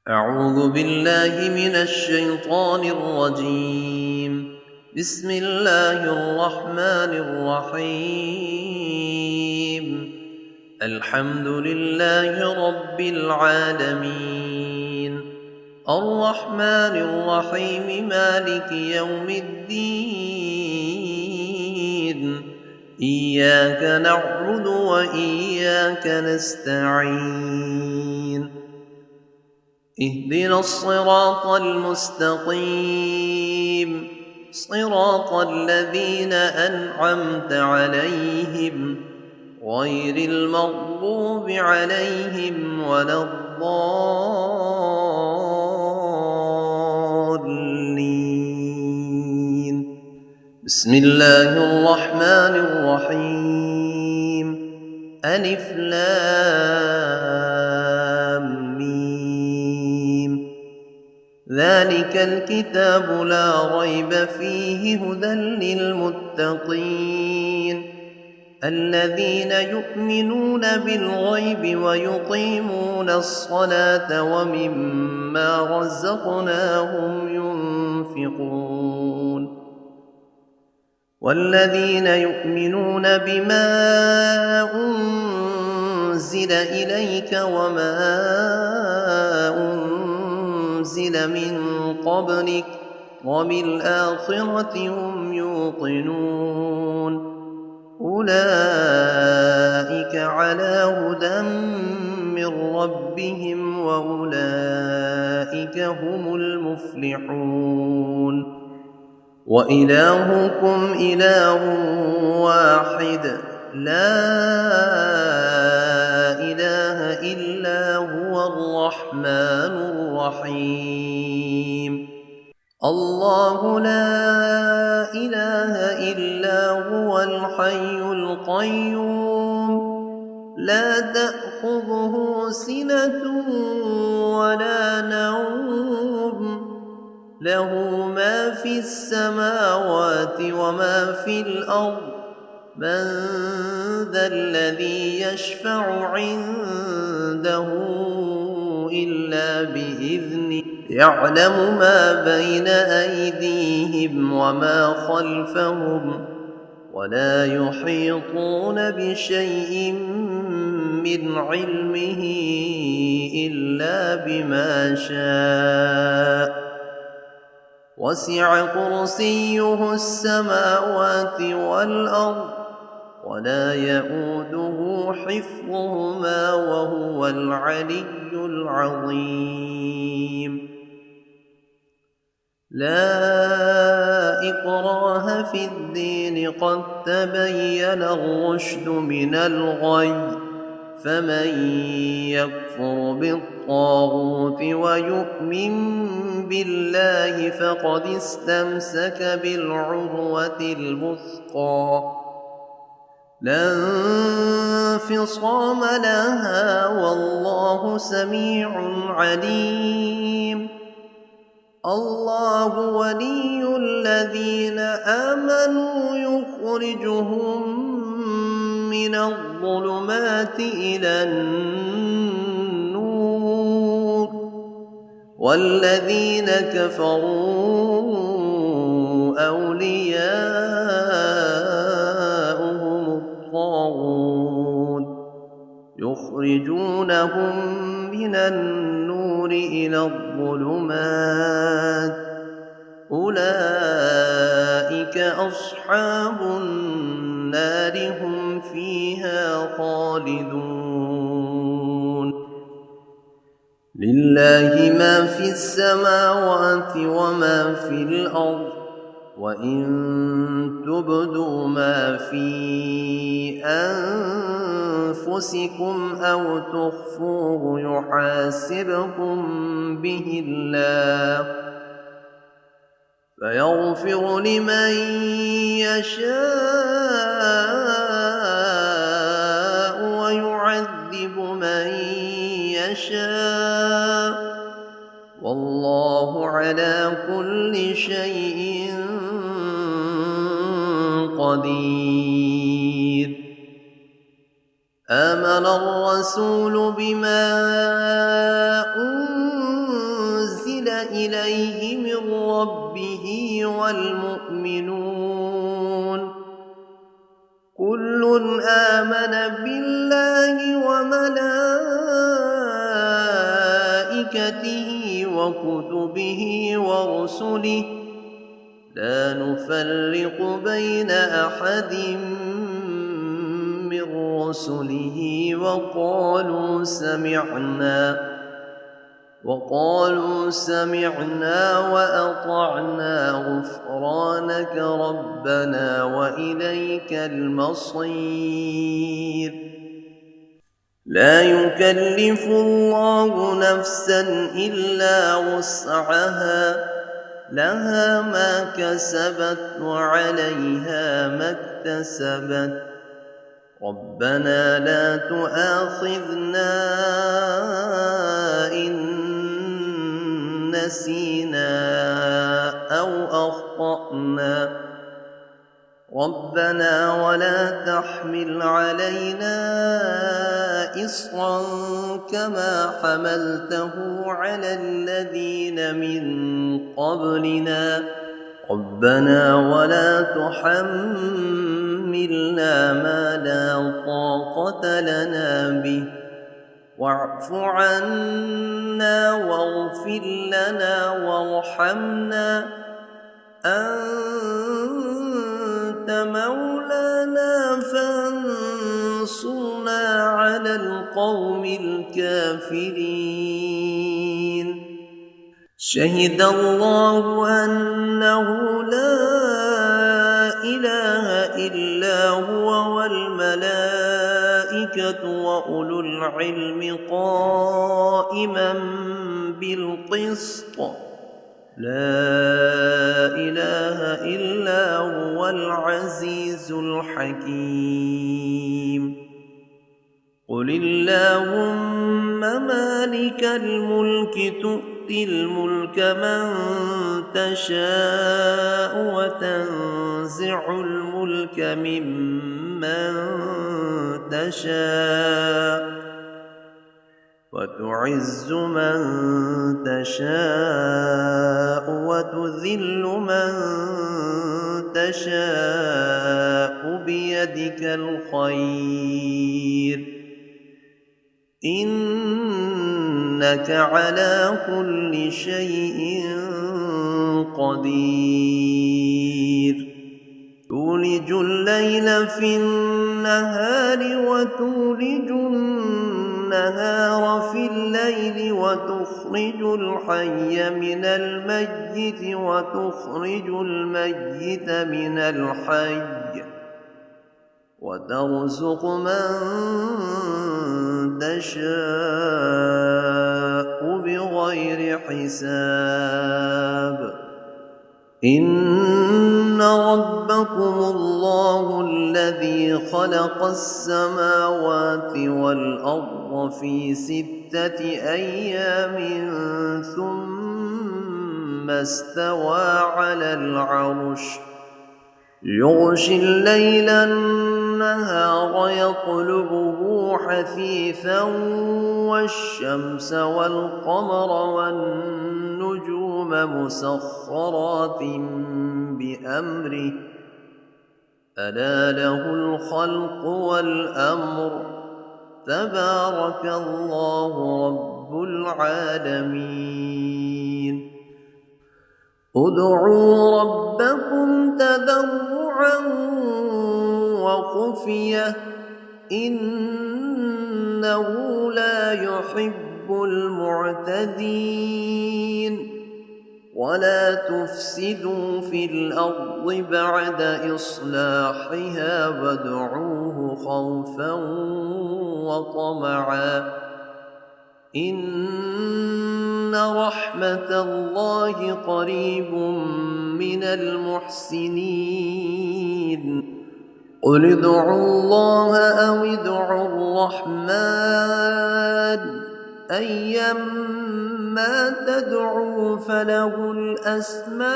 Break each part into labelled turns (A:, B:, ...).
A: أعوذ بالله من الشيطان الرجيم. بسم الله الرحمن الرحيم. الحمد لله رب العالمين، الرحمن الرحيم، مالك يوم الدين. إياك نعبد وإياك نستعين. اهدنا الصراط المستقيم، صراط الذين أنعمت عليهم غير المغضوب عليهم ولا الضالين. بسم الله الرحمن الرحيم. ألف لام ميم. ذلك الكتاب لا ريب فيه هدى للمتقين الذين يؤمنون بالغيب ويقيمون الصلاة ومما رزقناهم ينفقون والذين يؤمنون بما أنزل إليك وما أنزل من قبلك وبالآخرة هم يوقنون أولئك على هدى من ربهم وأولئك هم المفلحون. وإلهكم إله واحد لا إله إلا هو الرحمن الرحيم. الله لا إله إلا هو الحي القيوم لا تأخذه سنة ولا نوم له ما في السماوات وما في الأرض من ذا الذي يشفع عنده إلا بإذنه يعلم ما بين أيديهم وما خلفهم ولا يحيطون بشيء من علمه إلا بما شاء وسع كرسيه السماوات والأرض ولا يئوده حفظهما وهو العلي العظيم. لا إكراه في الدين قد تبين الرشد من الغي فمن يكفر بالطاغوت ويؤمن بالله فقد استمسك بالعروة الوثقى لا انفصام لها والله سميع عليم. الله ولي الذين آمنوا يخرجهم من الظلمات إلى النور والذين كفروا أولياؤهم الطاغوت يخرجونهم من النور إلى الظلمات أولئك أصحاب النار هم فيها خالدون. لله ما في السماوات وما في الأرض وإن تبدوا ما في أنفسكم أو تخفوه يحاسبكم به الله فيغفر لمن يشاء ويعذب من يشاء والله على كل شيء قدير. آمن الرسول بما أنزل إليه من ربه والمؤمنون كل آمن بالله وملائكته وكتبه ورسله لا نفرق بين أحد من رسله وقالوا سمعنا وأطعنا غفرانك ربنا وإليك المصير لا يكلف الله نفسا إلا وسعها لها ما كسبت وعليها ما اكتسبت ربنا لا تؤاخذنا إن نسينا أو أخطأنا ربنا ولا تحمل علينا إصرا كما حملته على الذين من قبلنا ربنا ولا تحملنا ما لا طاقة لنا به واعف عنا واغفر لنا وارحمنا أنت مولانا فانصرنا على القوم الكافرين شهد الله أنه لا إله إلا هو والملائكة وأولو العلم قائما بالقسط لا إله إلا هو العزيز الحكيم قل اللهم مالك الملك تؤتي الملك من تشاء وتنزع الملك ممن تشاء وتعز من تشاء وتذل من تشاء بيدك الخير إنك على كل شيء قدير تولج الليل في النهار وتولج النهار في الليل وتخرج الحي من الميت وتخرج الميت من الحي وترزق من تشاء بغير حساب إن ربكم الله الذي خلق السماوات والأرض في 6 أيام ثم استوى على العرش يغشي الليل النهار يطلبه حثيثا والشمس والقمر والنجوم مسخرات بأمره ألا له الخلق والأمر تبارك الله رب العالمين ادعوا ربكم تضرعا وخفية إنه لا يحب المعتدين ولا تفسدوا في الأرض بعد إصلاحها وادعوه خوفا وطمعا إن رحمة الله قريب من المحسنين قل ادعوا الله أو ادعوا الرحمن أيما تدعوا فله الأسماء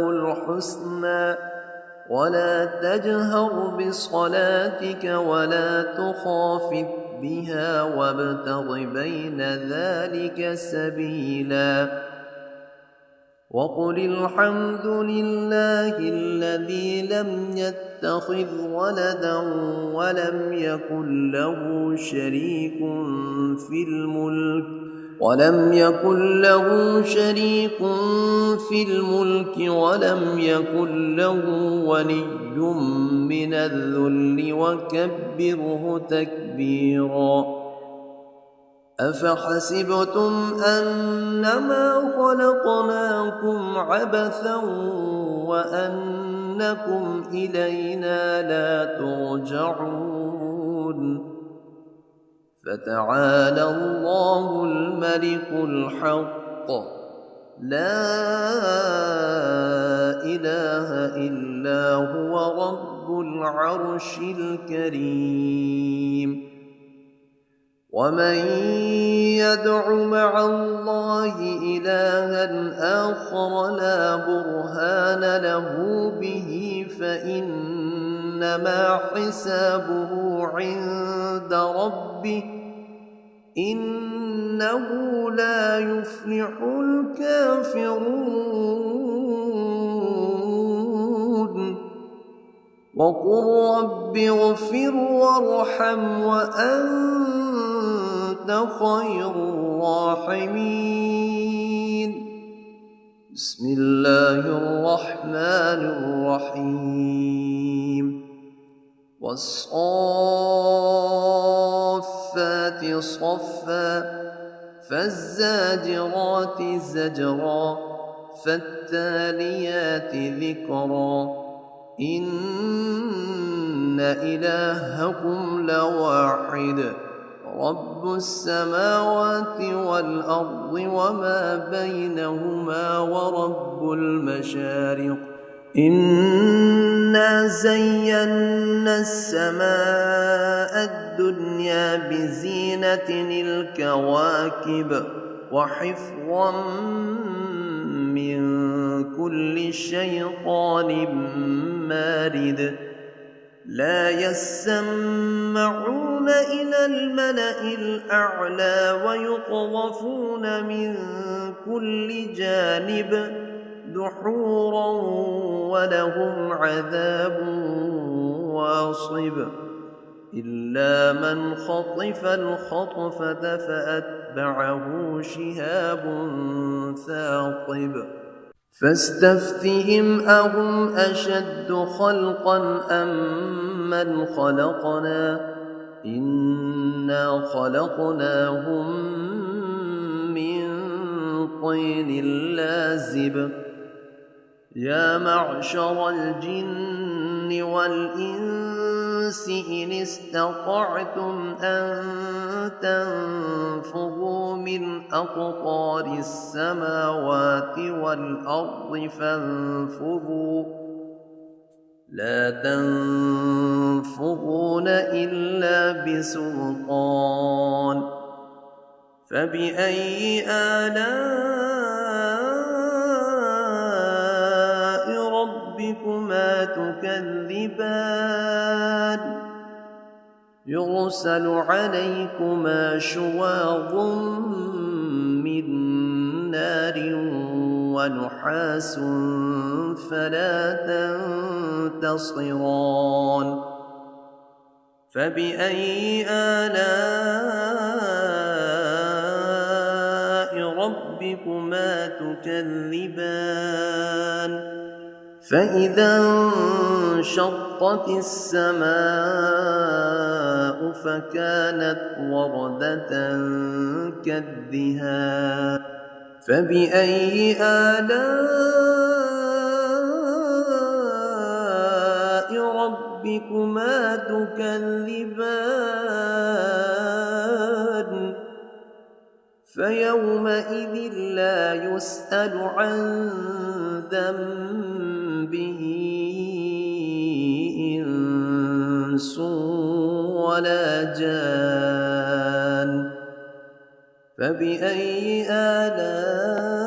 A: الحسنى ولا تجهر بصلاتك ولا تخافت بها وابتغ بين ذلك سبيلا وقل الحمد لله الذي لم يتخذ ولدا ولم يكن له شريك في الملك ولم ولم يكن له ولي من الذل وكبره تكبيرا أفحسبتم أنما خلقناكم عبثا وأنكم إلينا لا ترجعون فتعالى الله الملك الحق لا إله إلا هو رب العرش الكريم ومن يدع مع الله إلها آخر لا برهان له به فإنما حسابه عند ربه إنه لا يفلح الكافرون وقل رب اغفر وارحم وأنت خير الراحمين بسم الله الرحمن الرحيم والصافات صفا فالزاجرات زجرا فالتاليات ذكرا إن إلهكم لواحد رب السماوات والأرض وما بينهما ورب المشارق إنا زينا السماء الدنيا بزينة الكواكب وحفظا من كل شيطان مارد لا يسمعون إلى الملأ الأعلى ويقذفون من كل جانب دحورا ولهم عذاب واصب إلا من خطف الخطفة فأتبعه شهاب ثاقب فاستفتهم أهم أشد خلقا أم من خلقنا إنا خلقناهم من طين لازب يا معشر الجن والإنس إن استطعتم أن تنفذوا من أقطار السماوات والأرض فانفذوا لا تنفذون إلا بسلطان فبأي آلاء ربكما تكذبان يرسل عليكما شواظ من نار ونحاس فلا تنتصران فبأي آلاء ربكما تكذبان فإذا انشقت السماء فكانت وردة كالدهان فبأي آلاء ربكما تكذبان فيومئذ لا يسأل عن ذنبه إنس ولا جان فبأي آلاء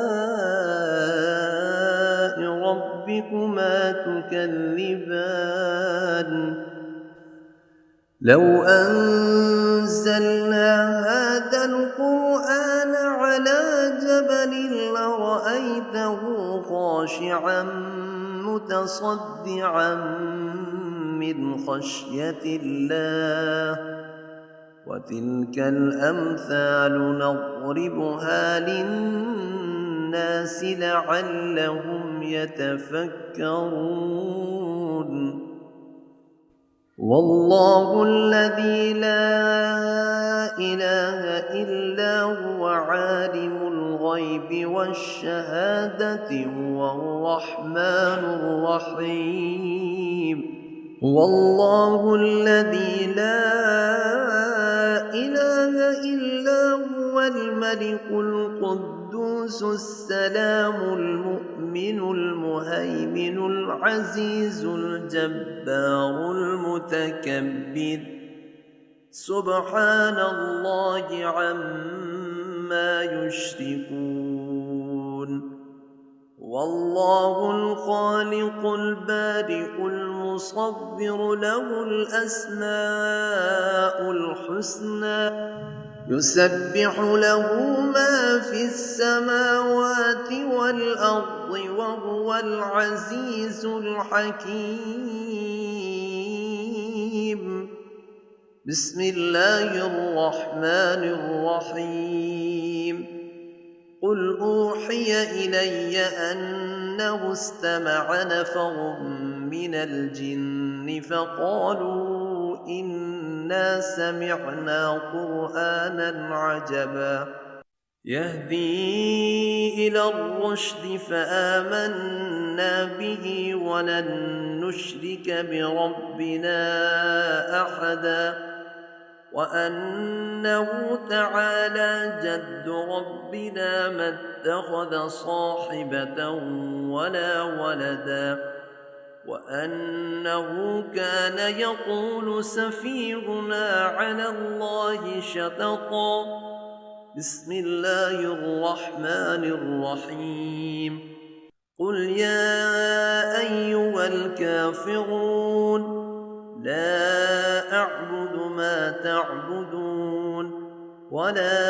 A: ربكما تكذبان لو أنزلنا أنزلنا هذا القرآن على جبل لرأيته خاشعا متصدعا من خشية الله وتلك الأمثال نضربها للناس لعلهم يتفكرون والله الذي لا إله إلا هو عالم الغيب والشهادة هو الرحمن الرحيم والله الذي لا إله إلا هو الملك القدوس السلام المؤمن المهيمن العزيز الجبار المتكبر سبحان الله عما يشركون والله الخالق البارئ المصور له الأسماء الحسنى يسبح له ما في السماوات والأرض وهو العزيز الحكيم بسم الله الرحمن الرحيم قل أوحي إلي أنه استمع نفر من الجن فقالوا إنا سمعنا قرآنا عجبا يهدي إلى الرشد فآمنا به ولن نشرك بربنا أحدا وأنه تعالى جد ربنا ما اتخذ صاحبة ولا ولدا وأنه كان يقول سفيهنا على الله شططا بسم الله الرحمن الرحيم قل يا أيها الكافرون لا أعبد ما تعبدون ولا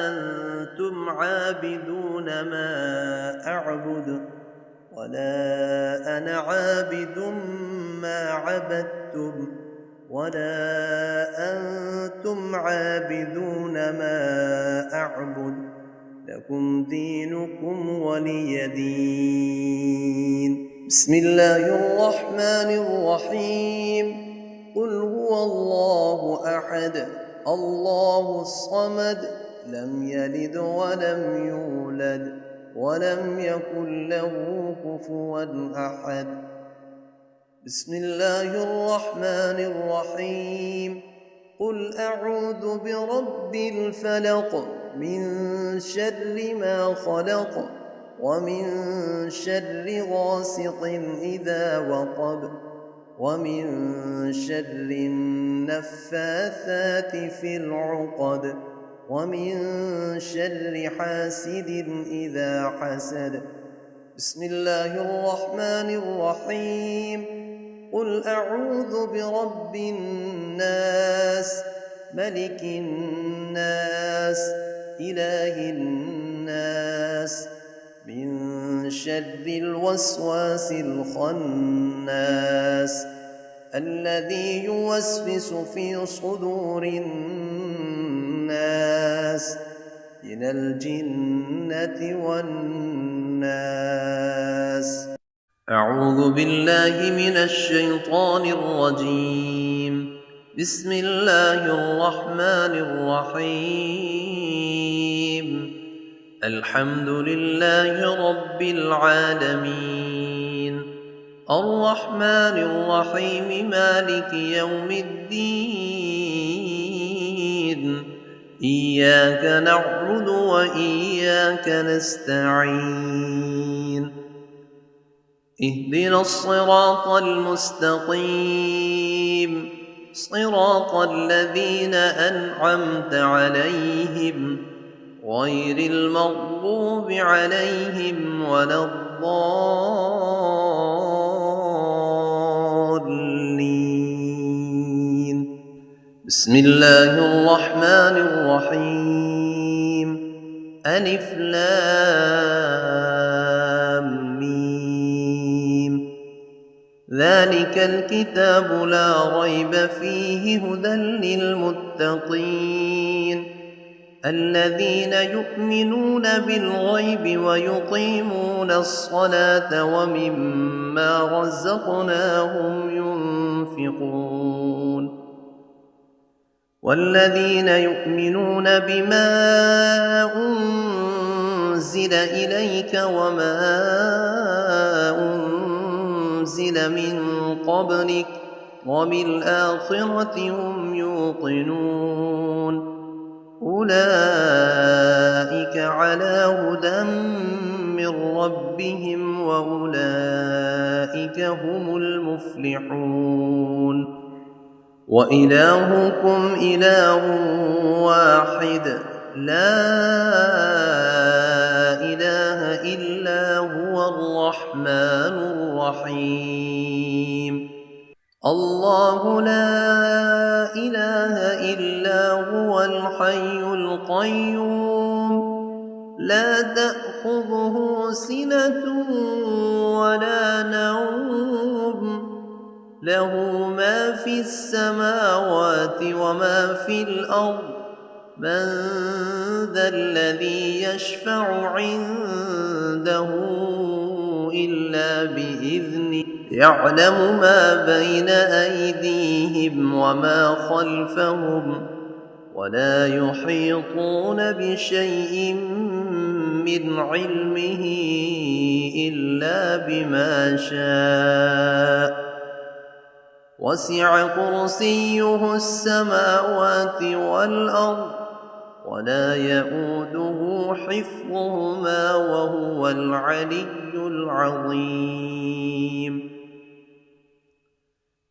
A: أنتم عابدون ما أعبد ولا أنا عابد ما عبدتم ولا أنتم عابدون ما أعبد لكم دينكم ولي دين بسم الله الرحمن الرحيم قل هو الله أحد الله الصمد لم يلد ولم يولد ولم يكن له كفوا أحد بسم الله الرحمن الرحيم قل أعوذ برب الفلق من شر ما خلق ومن شر غاسق إذا وقب ومن شر النفاثات في العقد ومن شر حاسد إذا حسد بسم الله الرحمن الرحيم قل أعوذ برب الناس ملك الناس إله الناس من شر الوسواس الخناس الذي يوسوس في صدور الناس من الجنة والناس أعوذ بالله من الشيطان الرجيم بسم الله الرحمن الرحيم الحمد لله رب العالمين الرحمن الرحيم مالك يوم الدين إياك نعبد وإياك نستعين اهدنا الصراط المستقيم صراط الذين أنعمت عليهم غير المغضوب عليهم ولا الضالين بسم الله الرحمن الرحيم ألف لام ميم ذلك الكتاب لا ريب فيه هدى للمتقين الذين يؤمنون بالغيب ويقيمون الصلاة ومما رزقناهم ينفقون والذين يؤمنون بما أنزل إليك وما أنزل من قبلك وبالآخرة هم يوقنون أولئك على هدى من ربهم وأولئك هم المفلحون وإلهكم إله واحد لا إله إلا هو الرحمن الرحيم الله لا إله إلا هو الحي القيوم لا تأخذه سنة ولا نوم له ما في السماوات وما في الأرض من ذا الذي يشفع عنده إلا بإذنه يعلم ما بين أيديهم وما خلفهم ولا يحيطون بشيء من علمه إلا بما شاء وسع كرسيه السماوات والأرض ولا يئوده حفظهما وهو العلي العظيم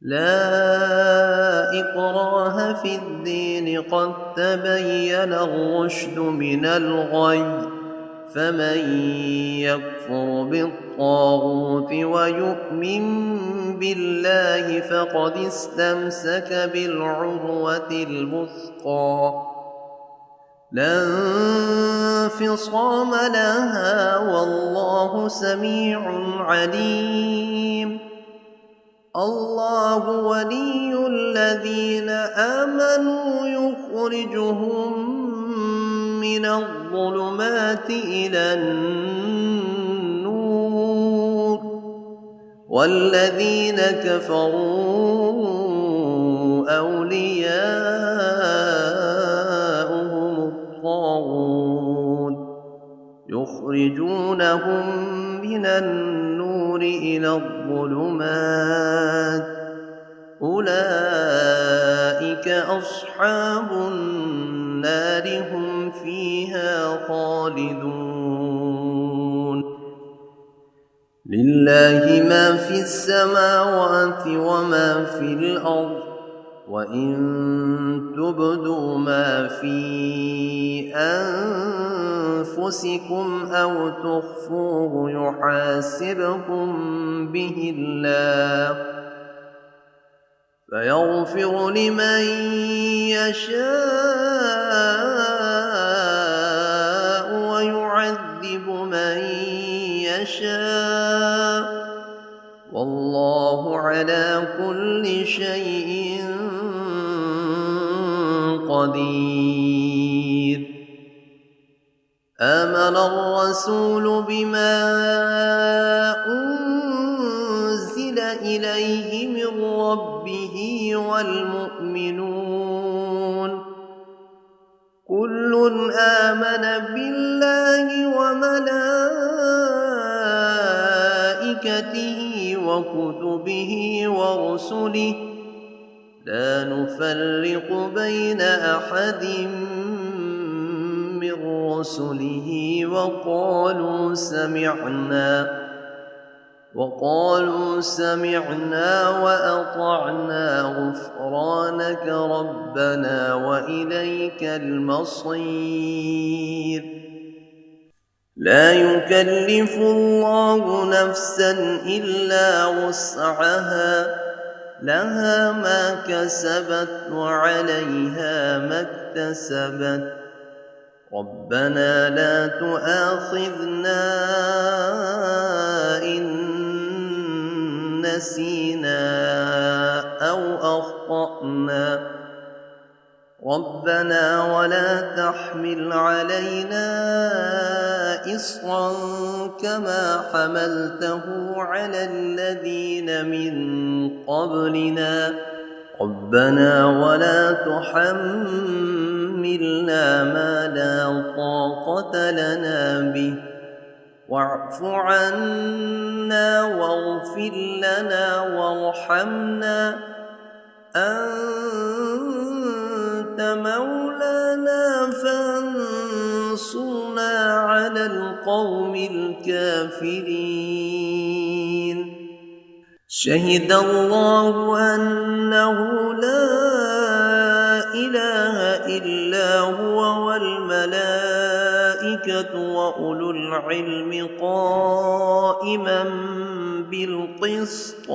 A: لا إكراه في الدين قد تبين الرشد من الغي فمن يكفر بالطاغوت ويؤمن بالله فقد استمسك بالعروة الوثقى لا انفصام لها والله سميع عليم الله ولي الذين آمنوا يخرجهم من الظلمات إلى النور والذين كفروا أولياؤهم الطاغوت يخرجونهم من النور إلى الظلمات أولئك أصحاب النار هم فيها خالدون لله ما في السماوات وما في الأرض وإن تبدوا ما في أنفسكم أو تخفوه يحاسبكم به الله فيغفر لمن يشاء ويعذب من يشاء والله على كل شيء قدير آمن الرسول بما أنزل إليه من ربه والمؤمنون كل آمن بالله وملائكته وكتبه ورسله لا نفرق بين أحد من رسله وقالوا سمعنا وأطعنا غفرانك ربنا وإليك المصير لا يكلف الله نفسا إلا وسعها لها ما كسبت وعليها ما اكتسبت ربنا لا تؤاخذنا إن نسينا أو أخطأنا ربنا ولا تحمل علينا إصرا كما حملته على الذين من قبلنا ربنا ولا تحملنا ما لا طاقة لنا به واعف عنا واغفر لنا وارحمنا أنت مولانا فانصرنا على القوم الكافرين شهد الله أنه لا إله إلا هو والملائكة وأولو العلم قائما بالقسط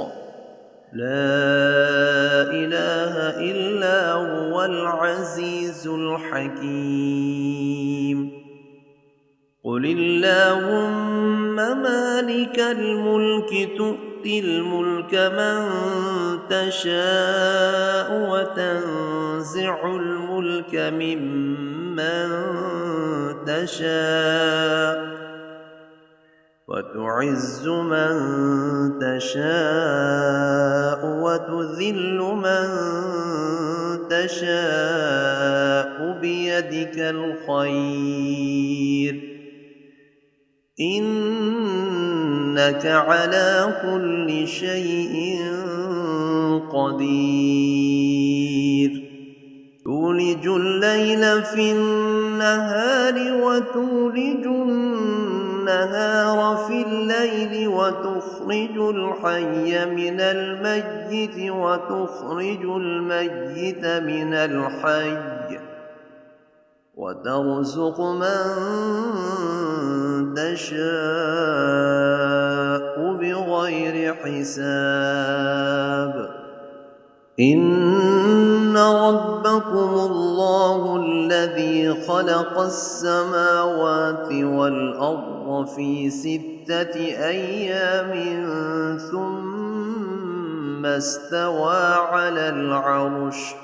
A: لا إله إلا هو العزيز الحكيم قل اللهم مالك الملك تؤتي الملك من تشاء وتنزع الملك ممن تشاء وتعز من تشاء وتذل من تشاء بيدك الخير إنك على كل شيء قدير تولج الليل في النهار وتولج النهار في الليل وتخرج الحي من الميت وتخرج الميت من الحي وترزق من تشاء بغير حساب إن ربكم الله الذي خلق السماوات والأرض في 6 أيام ثم استوى على العرش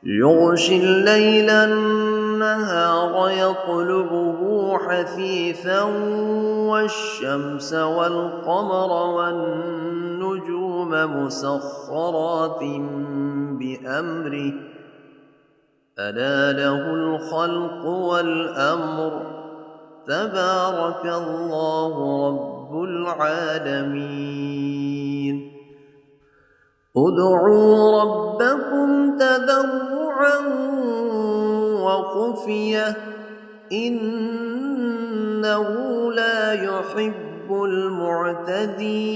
A: يغشي الليل النهار يطلبه حثيثا والشمس والقمر والنجوم مسخرات بأمره ألا له الخلق والأمر تبارك الله رب العالمين ادعوا ربكم تضرعا وخفية إنه لا يحب المعتدين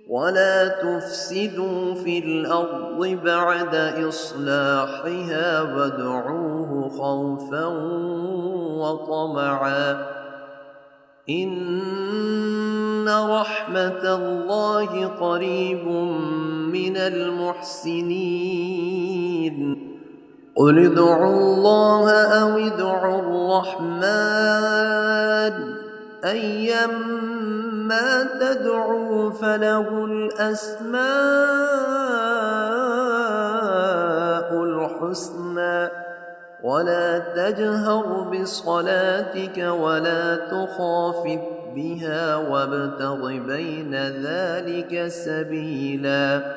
A: ولا تفسدوا في الأرض بعد إصلاحها وادعوه خوفا وطمعا إن رحمة الله قريب من المحسنين قل ادعوا الله أو ادعوا الرحمن أيما تدعوا فله الأسماء الحسنى ولا تجهر بصلاتك ولا تخافت بها وابتغ بين ذلك سبيلا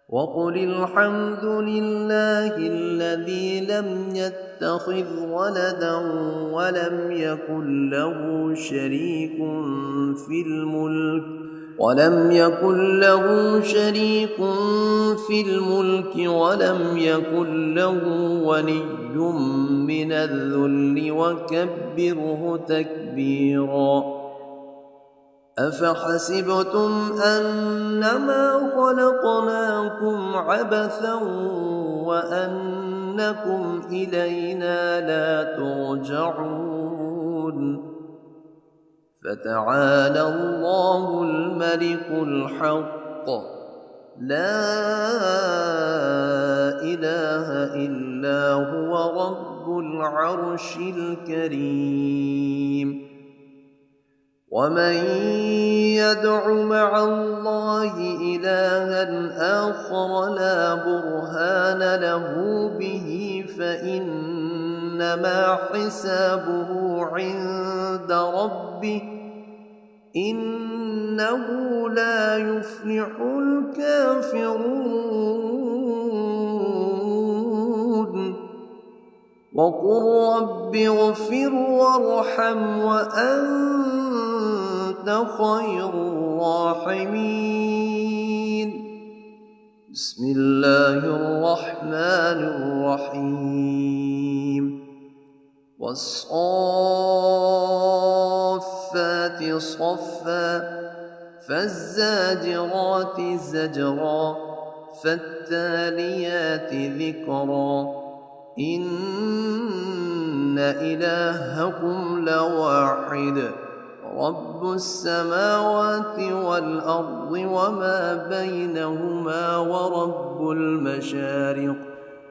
A: وقل الحمد لله الذي لم يتخذ ولدا ولم يكن له شريك في الملك ولم يكن له ولي من الذل وكبره تكبيرا أفحسبتم أنما خلقناكم عبثا وأنكم إلينا لا ترجعون فتعالى الله الملك الحق لا إله إلا هو رب العرش الكريم ومن يدع مع الله إلها آخر لا برهان له به فإنما حسابه عند ربه إنه لا يفلح الكافرون وقل رب اغفر وارحم وأنت خير الراحمين بسم الله الرحمن الرحيم والصافات صفا فالزاجرات زجرا فالتاليات ذكرا إن إلهكم لواحد رب السماوات والأرض وما بينهما ورب المشارق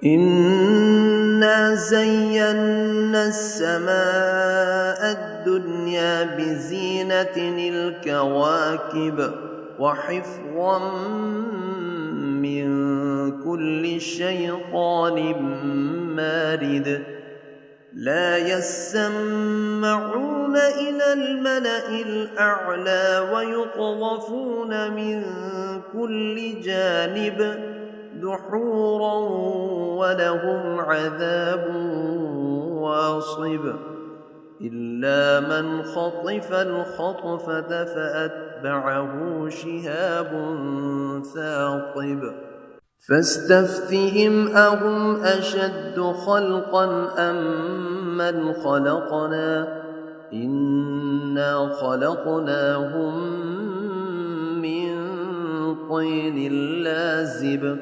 A: إنا زينا السماء الدنيا بزينة الكواكب وحفظا من كل شيطان مارد لا يسمعون إلى الملأ الأعلى ويقذفون من كل جانب دحورا ولهم عذاب واصب إلا من خطف الخطفة فأتبعه شهاب ثاقب فاستفتهم أهم أشد خلقا أم من خلقنا إنا خلقناهم من طين لازب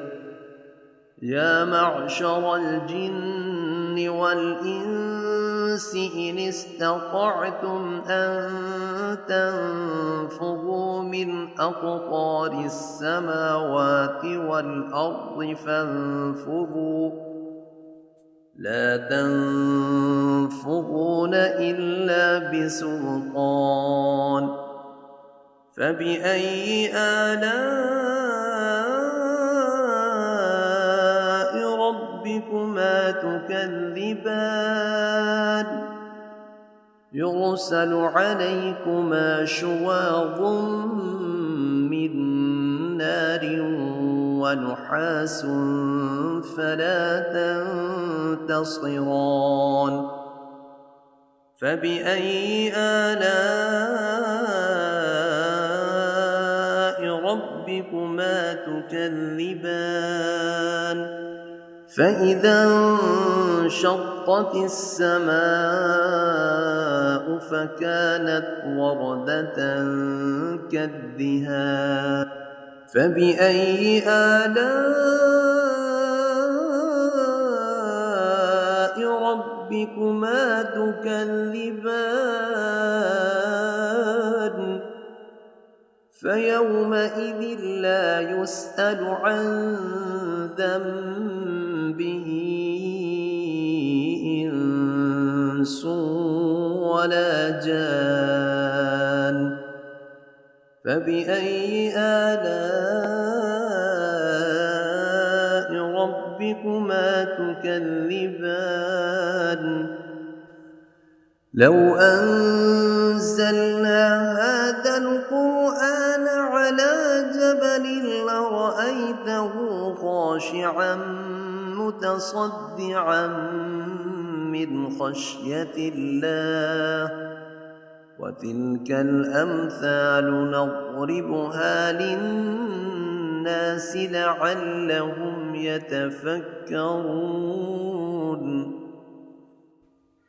A: يا معشر الجن والإنس إن استطعتم أن تنفذوا من أقطار السماوات والأرض فانفذوا لا تنفذون إلا بسلطان فبأي آلاء ربكما تكذبان يرسل عليكما شواظ من نار ونحاس فلا تنتصران فبأي آلاء ربكما تكذبان فإذا انشقت السماء فكانت وردة كالدهان فبأي آلاء ربكما تكذبان فيومئذ لا يسأل عن ذنبه إنس ولا جان فبأي آلاء ربكما تكذبان لو أنزلنا هذا القرآن على جبل لرأيته خاشعا متصدعا من خشية الله وتلك الأمثال نضربها للناس لعلهم يتفكرون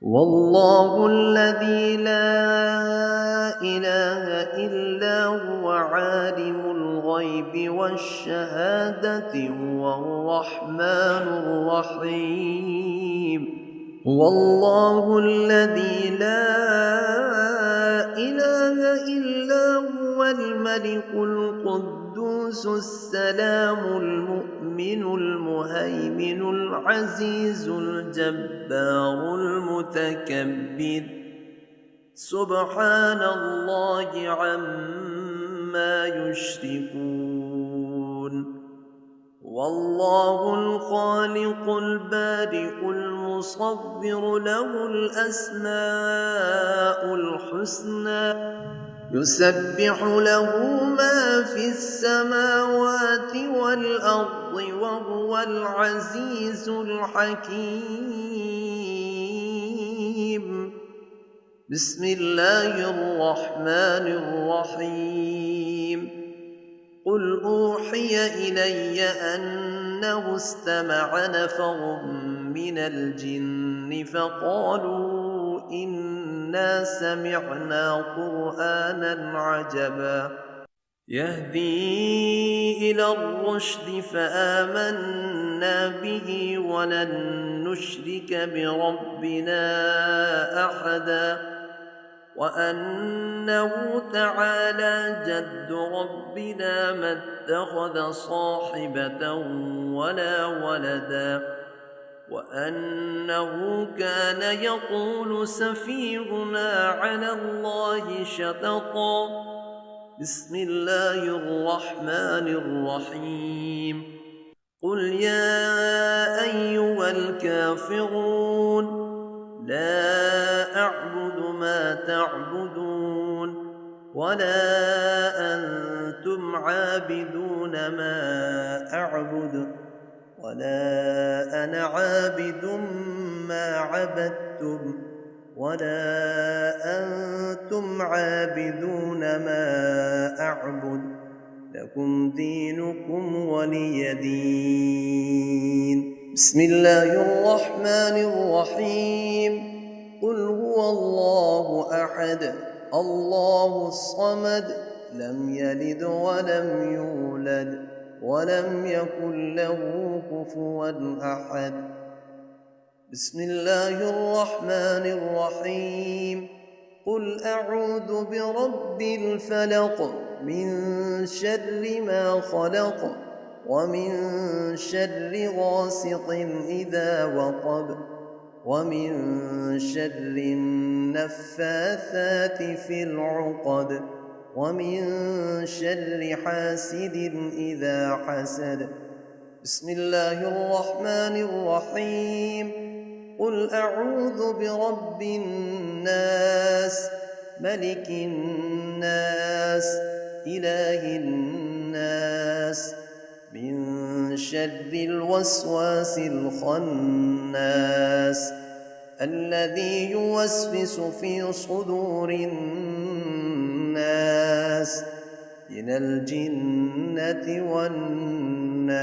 A: والله الذي لا إله إلا هو عالم الغيب والشهادة هو الرحمن الرحيم هو الله الذي لا إله إلا هو الملك القدوس السلام المؤمن المهيمن العزيز الجبار المتكبر سبحان الله عما يشركون والله الخالق البارئ المصور له الأسماء الحسنى يسبح له ما في السماوات والأرض وهو العزيز الحكيم بسم الله الرحمن الرحيم قل أوحي إلي أنه استمع نفر من الجن فقالوا إنا سمعنا قرآنا عجبا يهدي إلى الرشد فآمنا به ولن نشرك بربنا أحدا وأنه تعالى جد ربنا ما اتخذ صاحبة ولا ولدا وأنه كان يقول سفيهنا على الله شططا بسم الله الرحمن الرحيم قل يا أيها الكافرون لا أعبد ما تعبدون ولا أنتم عابدون ما أعبد ولا أنا عابد ما عبدتم ولا أنتم عابدون ما أعبد لكم دينكم ولي دين بسم الله الرحمن الرحيم قل هو الله أحد الله الصمد لم يلد ولم يولد ولم يكن له كفوا أحد بسم الله الرحمن الرحيم قل أعوذ برب الفلق من شر ما خلق ومن شر غاسق إذا وقب ومن شر النفاثات في العقد ومن شر حاسد إذا حسد بسم الله الرحمن الرحيم قل أعوذ برب الناس ملك الناس إله الناس من شر الوسواس الخناس الذي يوسوس في صدور الناس من الجنة والناس